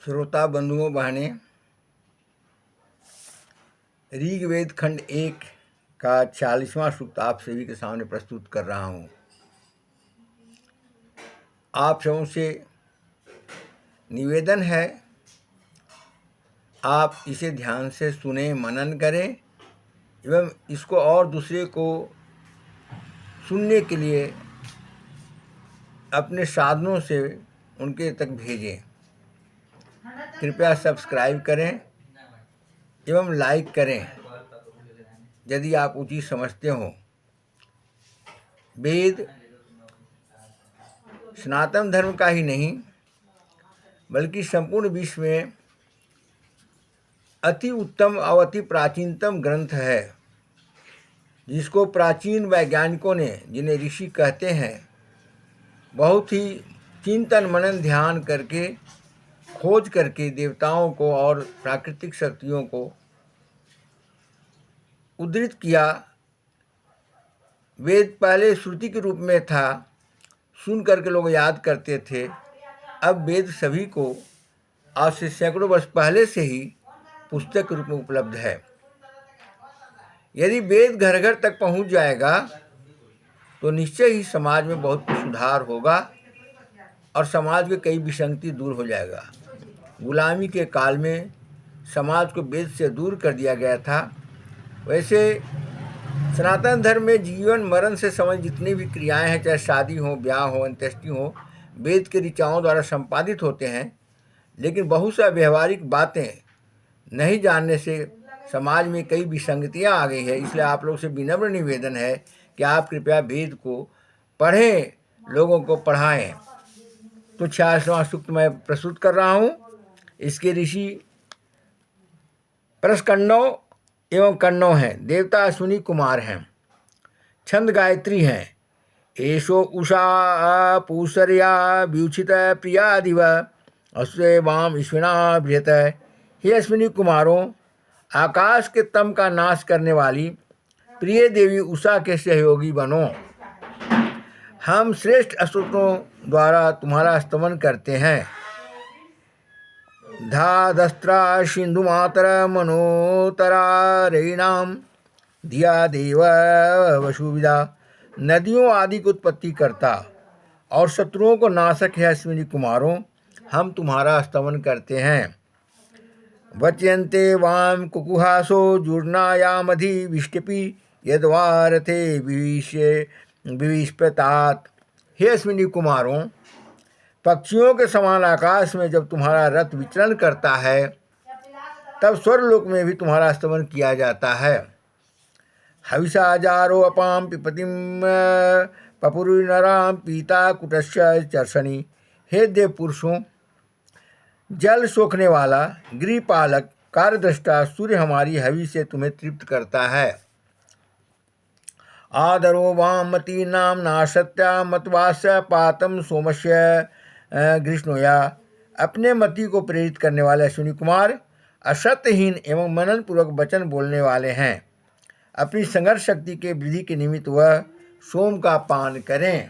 श्रोता बंधुओं बहनें, ऋग्वेद खंड 1 का 40वां सूक्त आप सभी के सामने प्रस्तुत कर रहा हूँ। आप सबों से निवेदन है, आप इसे ध्यान से सुने, मनन करें एवं इसको और दूसरे को सुनने के लिए अपने साधनों से उनके तक भेजें। कृपया सब्सक्राइब करें एवं लाइक करें यदि आप उचित समझते हो। वेद सनातन धर्म का ही नहीं बल्कि संपूर्ण विश्व में अति उत्तम और अति प्राचीनतम ग्रंथ है, जिसको प्राचीन वैज्ञानिकों ने, जिन्हें ऋषि कहते हैं, बहुत ही चिंतन मनन ध्यान करके खोज करके देवताओं को और प्राकृतिक शक्तियों को उद्धृत किया। वेद पहले श्रुति के रूप में था, सुन करके लोग याद करते थे। अब वेद सभी को आज से सैकड़ों वर्ष पहले से ही पुस्तक के रूप में उपलब्ध है। यदि वेद घर घर तक पहुंच जाएगा तो निश्चय ही समाज में बहुत कुछ सुधार होगा और समाज के कई विसंगति दूर हो जाएगा। गुलामी के काल में समाज को वेद से दूर कर दिया गया था। वैसे सनातन धर्म में जीवन मरण से संबंधित जितनी भी क्रियाएं हैं, चाहे शादी हो, ब्याह हो, अंत्येष्टि हो, वेद के ऋचाओं द्वारा संपादित होते हैं। लेकिन बहुत सा व्यवहारिक बातें नहीं जानने से समाज में कई विसंगतियां आ गई है। इसलिए आप लोग से विनम्र निवेदन है कि आप कृपया वेद को पढ़ें, लोगों को पढ़ाएं। तो 46वां सूक्त मैं प्रस्तुत कर रहा हूँ। इसके ऋषि प्रस्कंडव एवं कण्णव हैं। देवता अश्विनी कुमार हैं। छंद गायत्री हैं। एषो उषा पूसर्या व्युचित प्रिया दिव अश्वे वाम ईश्विना बृहत। हे अश्विनी कुमारों, आकाश के तम का नाश करने वाली प्रिय देवी उषा के सहयोगी बनो। हम श्रेष्ठ स्तोत्रों द्वारा तुम्हारा स्तमन करते हैं। धादस्त्रा सिंधु मातर मनोतरा रैणाम धिया देव वसुविदा। नदियों आदि की उत्पत्ति करता और शत्रुओं को नाशक है अश्विनी कुमारों, हम तुम्हारा स्तमन करते हैं। वच्यन्ते वाम कुकुहासो जूर्णायामधि विष्टपि यद्वारथे विविष्पतात। हे अश्विनी कुमारों, पक्षियों के समान आकाश में जब तुम्हारा रथ विचरण करता है, तब स्वर्गलोक में भी तुम्हारा स्तमन किया जाता है। हविषा जारो अपाम पिपतिम पपुरुनराम पीता कुटस्य चर्षणी। हे देव पुरुषों, जल सोखने वाला गृहपालक कार्यदृष्टा सूर्य हमारी हवि से तुम्हें तृप्त करता है। आदरो वामती नाम नाशत्या मतवास्य पातम सोमस्य ग्रीष्णोया। अपने मति को प्रेरित करने वाले अश्विनी कुमार असत्यहीन एवं मनन पूर्वक वचन बोलने वाले हैं। अपनी संघर्ष शक्ति के वृद्धि के निमित्त वह सोम का पान करें।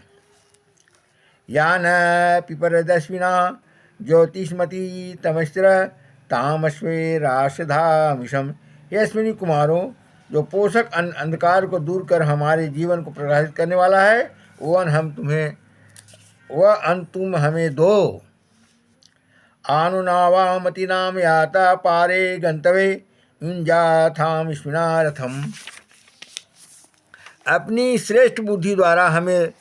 यान पिपरदश्विना ज्योतिषमती तमस्त्र तामस्वे राशधामिशम। हे अश्विनी कुमारों, जो पोषक अंधकार को दूर कर हमारे जीवन को प्रकाशित करने वाला है, वह अन्न तुम हमें दो। आनुनावामति नाम याता पारे गंतवे इंजाथाम रथम। अपनी श्रेष्ठ बुद्धि द्वारा हमें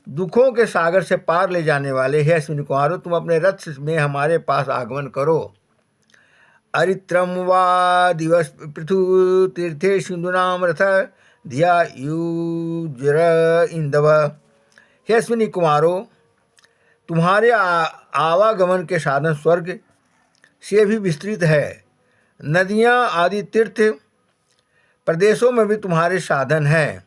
दुखों के सागर से पार ले जाने वाले हे अश्विनी कुमारों, तुम अपने रथ में हमारे पास आगमन करो। अरित्रम वा दिवस पृथु तीर्थे सिंधुनाम रथ धिया युजर इंदव। हे अश्विनी कुमारों, तुम्हारे आवागमन के साधन स्वर्ग से भी विस्तृत है। नदियाँ आदि तीर्थ प्रदेशों में भी तुम्हारे साधन हैं।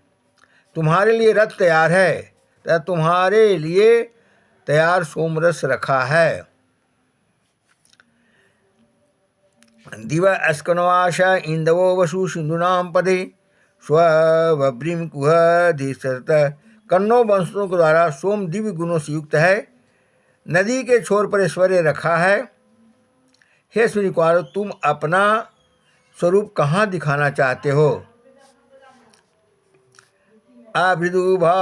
तुम्हारे लिए रथ तैयार है तथा तुम्हारे लिए तैयार सोमरस रखा है। दिवा अस्कनवाश इंदवो वसु सिंधुनाम पदे स्वभ्रीम कुह धीसत। कन्नौ वंशों के द्वारा सोम दिव्य गुणों से युक्त है। नदी के छोर पर ऐश्वर्य रखा है। हे अश्विनी कुमारों, तुम अपना स्वरूप कहाँ दिखाना चाहते हो? आभृदुभा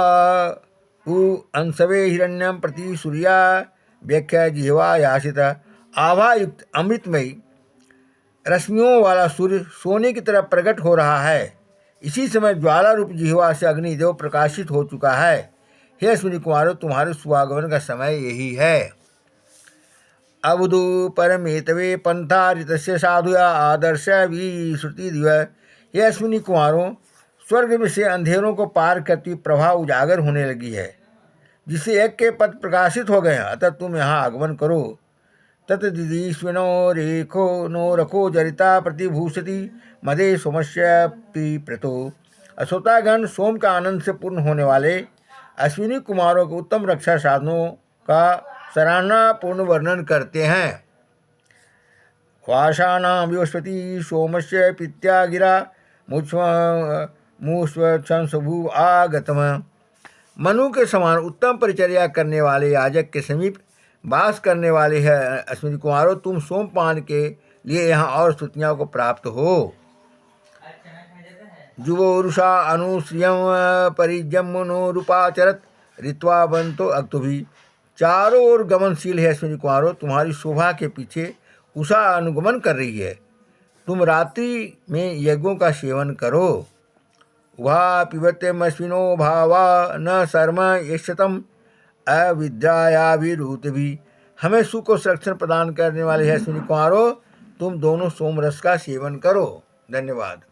उ अंसवे हिरण्यम प्रति सूर्या व्याख्या जिह्वा यासित। आभा युक्त अमृतमयी रश्मियों वाला सूर्य सोने की तरह प्रकट हो रहा है। इसी समय ज्वाला रूप जिह्वा से अग्निदेव प्रकाशित हो चुका है। हे अश्विनी कुमारों, तुम्हारे शुभागमन का समय यही है। अवधु परमेतवे पंथा ऋतस्य साधुया आदर्श भी श्रुति दिव। हे अश्विनी कुमारों, स्वर्ग में से अंधेरों को पार करती प्रभा उजागर होने लगी है, जिससे एक के पद प्रकाशित हो गए हैं। अतः तुम यहाँ आगमन करो। तत्दिदीश्विनो रेखो नो रखो जरिता प्रतिभूषति मदे सोमस्य प्रीप्रतो। अश्वतागण सोम का आनंद से पूर्ण होने वाले अश्विनी कुमारों के उत्तम रक्षा साधनों का सराहनापूर्ण वर्णन करते हैं। क्वाशानां बृहस्पति सोमस्य पित्या गिरा मुष्वशंसभु आगतम। मनु के समान उत्तम परिचर्या करने वाले याजक के समीप वास करने वाले हैं अश्विनी कुमारों, तुम सोमपान के लिए यहाँ और स्तुतियों को प्राप्त हो। जुवोरुषा अनुश्रियम परिजमुनो रूपाचरत ऋत्वा बंतो अक्तुभि। चारों ओर गमनशील है अश्विनी कुमारों, तुम्हारी शोभा के पीछे उषा अनुगमन कर रही है। तुम रात्रि में यज्ञों का सेवन करो। उभा पिबत्यमश्विनो भावा न शर्म यशतम अविद्यायाभिरुतभि। हमें सुख को संरक्षण प्रदान करने वाले हैं अश्विनी कुमारों, तुम दोनों सोमरस का सेवन करो। धन्यवाद।